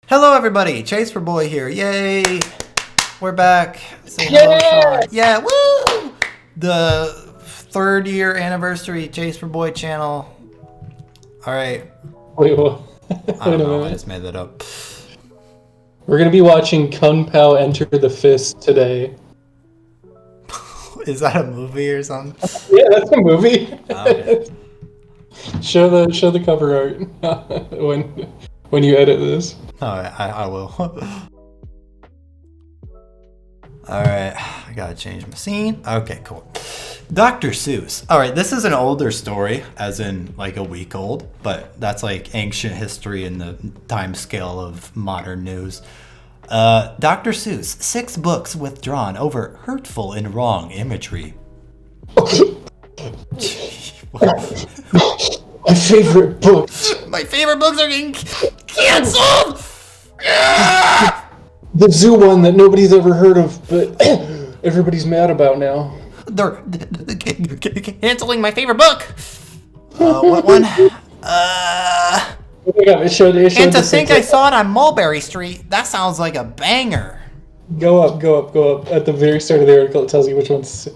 Hello, everybody. Chase for Boy here. Yay! We're back. Say hello, Yeah! Sean. Yeah, woo! The third year anniversary Chase for Boy channel. All right. Wait, what? I don't know. I just made that up. We're gonna be watching Kung Pao Enter the Fist today. Is that a movie or something? Yeah, that's a movie. Okay. Show the cover art when you edit this. All right, I will. All right, I gotta change my scene. Okay, cool. Dr. Seuss. All right, this is an older story, as in like a week old, but that's like ancient history in the time scale of modern news. Dr. Seuss, 6 books withdrawn over hurtful and wrong imagery. My favorite books. My favorite books are getting canceled! The zoo one that nobody's ever heard of, but everybody's mad about now. They're canceling my favorite book. What one? It showed And to think I saw it on Mulberry Street. That sounds like a banger. Go up. At the very start of the article, it tells you which ones.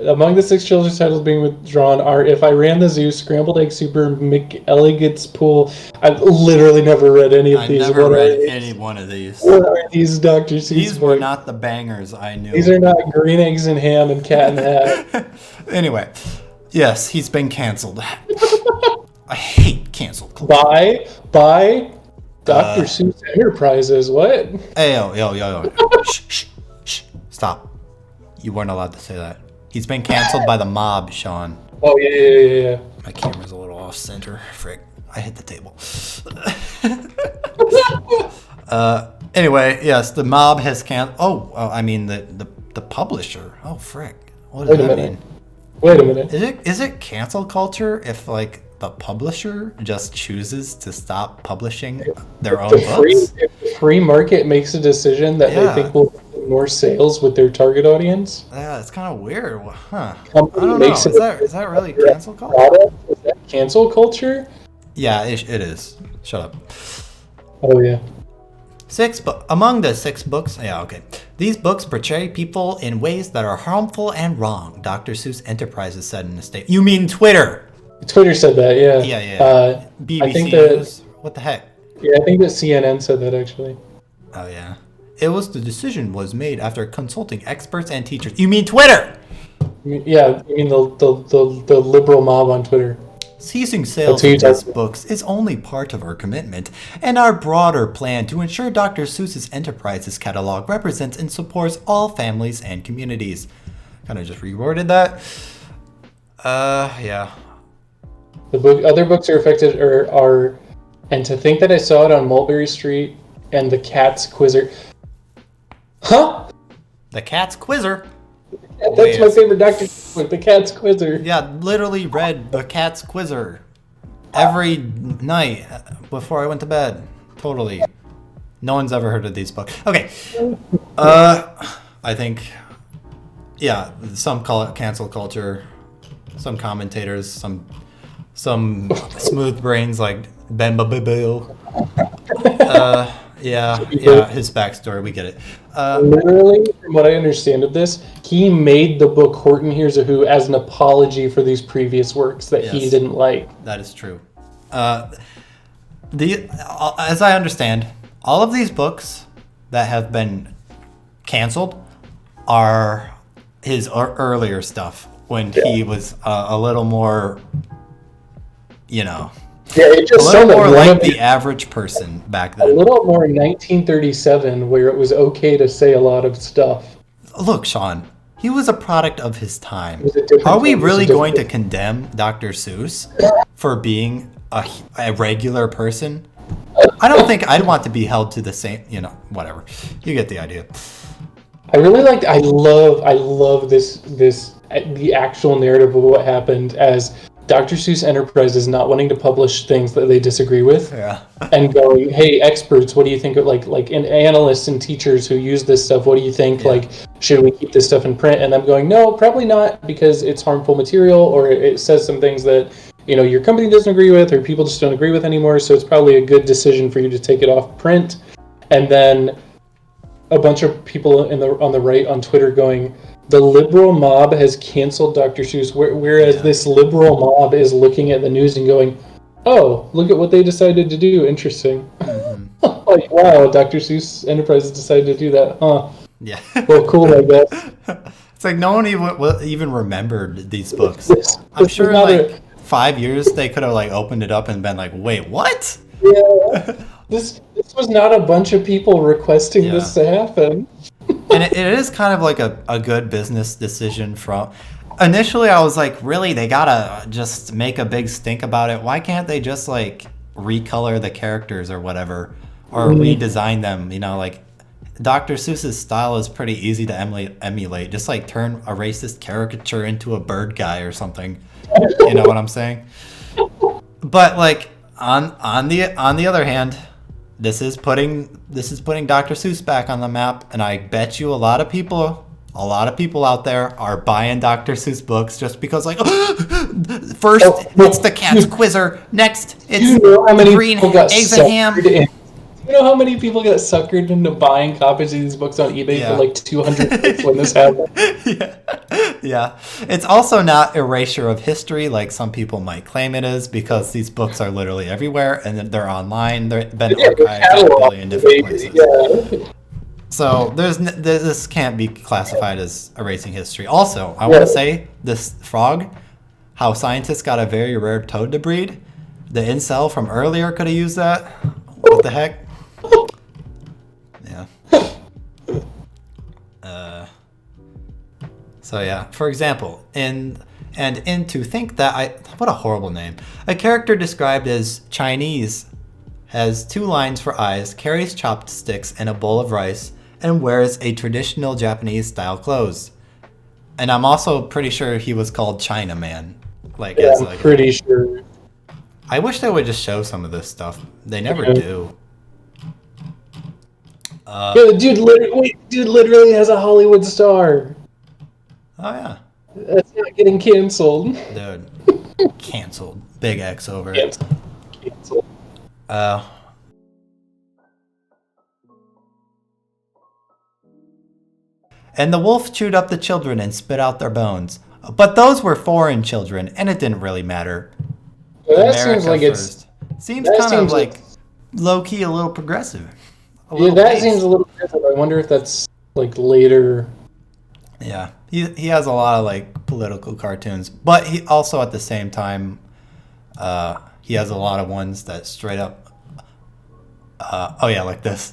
Among the 6 children's titles being withdrawn are If I Ran the Zoo, Scrambled Egg Super, McElligot's Pool. I've literally never read any of these. I never read any one of these. What are these Dr. Seuss These were books? not the bangers I knew. These are not Green Eggs and Ham and Cat in the Hat. Anyway, yes, he's been canceled. I hate canceled culture. By Dr. Seuss Enterprises. What? Hey, yo. Shh. Stop. You weren't allowed to say that. He's been canceled by the mob, Sean. Oh, yeah. My camera's a little off center. Frick. I hit the table. Anyway, yes, the mob has canceled. I mean the publisher. Oh, frick. What does that mean? Wait a minute. Is it cancel culture if like the publisher just chooses to stop publishing their own books? If the free market makes a decision that they think will get more sales with their target audience. Yeah, it's kind of weird. Huh. I Company don't know. makes Is that really cancel culture? Is that cancel culture? Yeah, it is. Shut up. Oh, yeah. Among the 6 books, these books portray people in ways that are harmful and wrong. Dr. Seuss Enterprises said in a statement. You mean Twitter? Twitter said that, yeah. Yeah. BBC I think News. What the heck? Yeah, I think that CNN said that actually. Oh yeah. The decision was made after consulting experts and teachers. You mean Twitter? Yeah, you mean the liberal mob on Twitter. Ceasing sales of these books is only part of our commitment and our broader plan to ensure Dr. Seuss's Enterprises catalog represents and supports all families and communities. Kind of just reworded that. Yeah. Other books are affected and to think that I saw it on Mulberry Street and the Cat's Quizzer. Huh? The Cat's Quizzer? That's my favorite Dr. Seuss book, The Cat's Quizzer. Yeah, literally read The Cat's Quizzer every night before I went to bed. Totally. No one's ever heard of these books. Okay. I think, some call it cancel culture. Some commentators, some smooth brains like Ben Babibo. His backstory, we get it. Literally, from what I understand of this, he made the book Horton Hears a Who as an apology for these previous works that he didn't like. That is true. As I understand, all of these books that have been canceled are his earlier stuff when he was a little more, it just a little more like the average person back then. A little more in 1937, where it was okay to say a lot of stuff. Look, Sean, he was a product of his time. Are we really going to condemn Dr. Seuss for being a regular person? I don't think I'd want to be held to the same, whatever. You get the idea. I love this the actual narrative of what happened as Dr. Seuss Enterprises not wanting to publish things that they disagree with, and going, "Hey, experts, what do you think of like analysts and teachers who use this stuff? What do you think? Yeah. Like, should we keep this stuff in print?" And I'm going, "No, probably not, because it's harmful material, or it says some things that your company doesn't agree with, or people just don't agree with anymore. So it's probably a good decision for you to take it off print. And then a bunch of people on the right on Twitter going, the liberal mob has canceled Dr. Seuss, whereas this liberal mob is looking at the news and going, oh, look at what they decided to do. Interesting. Like, wow, Dr. Seuss Enterprises decided to do that, huh? Yeah. Well, cool, I guess. It's like no one even remembered these books. I'm sure in like 5 years they could have like opened it up and been like, wait, what? Yeah. This was not a bunch of people requesting this to happen. And it is kind of like a good business decision from... Initially, I was like, really? They gotta just make a big stink about it? Why can't they just like recolor the characters or whatever? Or redesign them? Like Dr. Seuss's style is pretty easy to emulate. Just like turn a racist caricature into a bird guy or something. You know what I'm saying? But like on the other hand, this is putting Dr. Seuss back on the map, and I bet you a lot of people out there are buying Dr. Seuss books just because, like, first it's the Cat's Quizzer, next it's the green eggs and ham. You know how many people got suckered into buying copies of these books on eBay for like $200 when this happened? Yeah. It's also not erasure of history like some people might claim it is, because these books are literally everywhere and they're online. They've been archived in a billion different places. Yeah. So this can't be classified as erasing history. Also, I want to say this frog, how scientists got a very rare toad to breed. The incel from earlier could have used that. What the heck? Yeah. So yeah, for example, in To Think That what a horrible name. A character described as Chinese has 2 lines for eyes, carries chopsticks and a bowl of rice, and wears a traditional Japanese style clothes. And I'm also pretty sure he was called Chinaman. I'm pretty sure. I wish they would just show some of this stuff. They never do. Dude literally has a Hollywood star. Oh yeah. That's not getting canceled. Dude. Canceled. Big X over it. Canceled. And the wolf chewed up the children and spit out their bones. But those were foreign children, and it didn't really matter. Well, that seems like first. Seems kind of like low-key a little progressive. Seems a little progressive. I wonder if that's like later. Yeah. He has a lot of like political cartoons, but he also at the same time he has a lot of ones that straight up like this.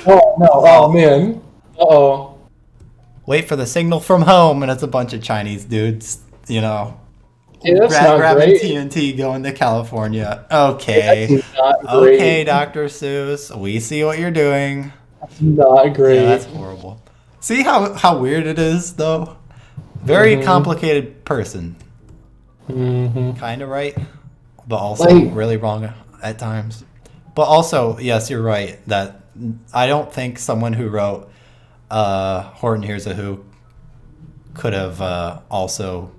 Oh no, oh man. Uh-oh. Wait for the signal from home, and it's a bunch of Chinese dudes, Yeah, that's not grabbing great. TNT going to California. Okay. That's not great. Okay, Dr. Seuss, we see what you're doing. That's not great. Yeah, that's horrible. See how weird it is, though? Very complicated person. Kind of right, but also really wrong at times. But also, yes, you're right, that I don't think someone who wrote Horton Hears a Who could have also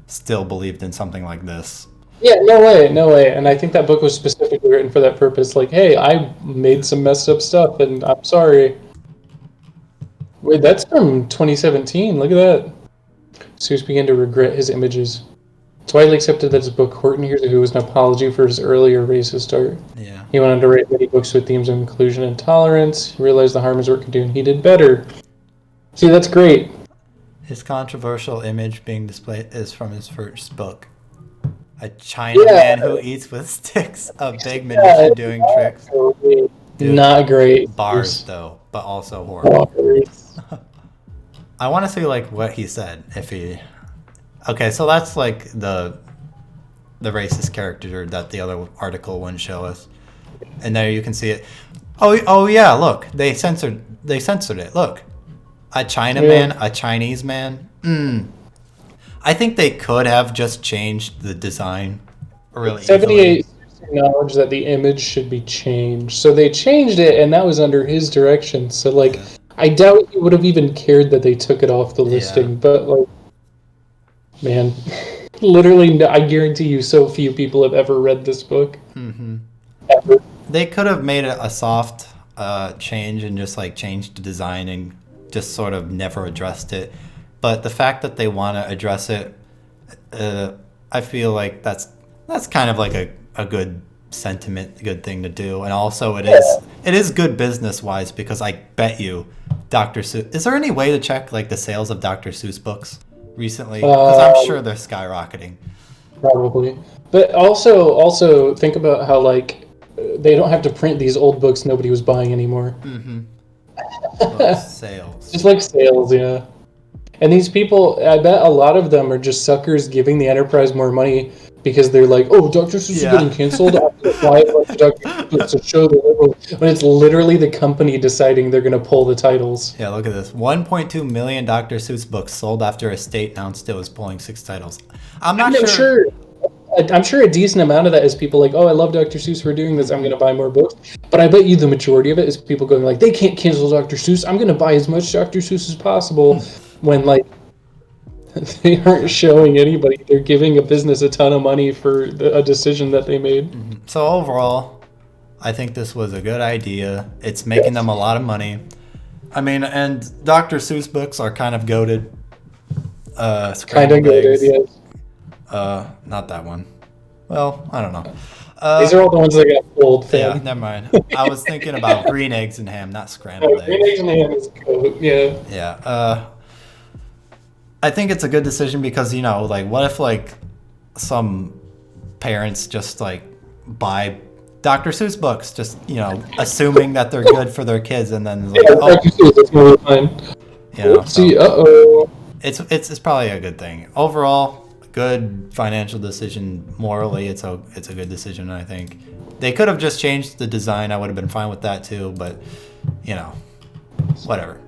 still believed in something like this. Yeah, no way. And I think that book was specifically written for that purpose. Like, hey, I made some messed up stuff, and I'm sorry. Wait, that's from 2017. Look at that. Seuss began to regret his images. It's widely accepted that his book, Horton Hears a Who, was an apology for his earlier racist art. Yeah. He went on to write many books with themes of inclusion and tolerance. He realized the harm his work could do, and he did better. See, that's great. His controversial image being displayed is from his first book. A China man who eats with sticks, a big magician doing tricks. Dude, not great. Bars, though, but also horrible. I want to see, like, what he said. Okay, so that's, like, the racist character that the other article wouldn't show us. And there you can see it. Oh yeah, look. They censored it. Look. A Chinaman, a Chinese man. I think they could have just changed the design really 78 acknowledged that the image should be changed. So they changed it, and that was under his direction. So, like, I doubt he would have even cared that they took it off the listing. But, like, man, Literally, I guarantee you, so few people have ever read this book. Ever. They could have made it a soft change and just like changed the design and just sort of never addressed it. But the fact that they want to address it, I feel like that's kind of like a good sentiment, good thing to do. And also it is good business wise, because I bet you Dr. Seuss, is there any way to check like the sales of Dr. Seuss books recently? Because I'm sure they're skyrocketing. Probably. But also think about how like they don't have to print these old books nobody was buying anymore. Sales. Just like sales, yeah. And these people, I bet a lot of them are just suckers giving the Enterprise more money because they're like, oh, Dr. Seuss is getting canceled. I'm going to buy a bunch of Dr. Seuss to show the liberal. When it's literally the company deciding they're going to pull the titles. Yeah, look at this. 1.2 million Dr. Seuss books sold after Estate announced it was pulling 6 titles. I'm sure a decent amount of that is people like, oh, I love Dr. Seuss for doing this. I'm going to buy more books. But I bet you the majority of it is people going like, they can't cancel Dr. Seuss. I'm going to buy as much Dr. Seuss as possible. When like they aren't showing anybody, they're giving a business a ton of money for a decision that they made. So overall, I think this was a good idea. It's making them a lot of money. I mean, and Dr. Seuss books are kind of goated. Kind of goated, yes. Not that one. Well, I don't know. These are all the ones that got pulled, fam. Yeah, never mind. I was thinking about green eggs and ham, not scrambled eggs. Green eggs and ham is goat, yeah. Yeah. I think it's a good decision because, you know, like, what if, like, some parents just, like, buy Dr. Seuss books, just, you know, assuming that they're good for their kids, and then, like, oh, Dr. Seuss, that's really fine. You know, Oopsie, uh-oh. It's probably a good thing. Overall, good financial decision. Morally, it's a good decision, I think. They could have just changed the design. I would have been fine with that, too, but, you know, whatever.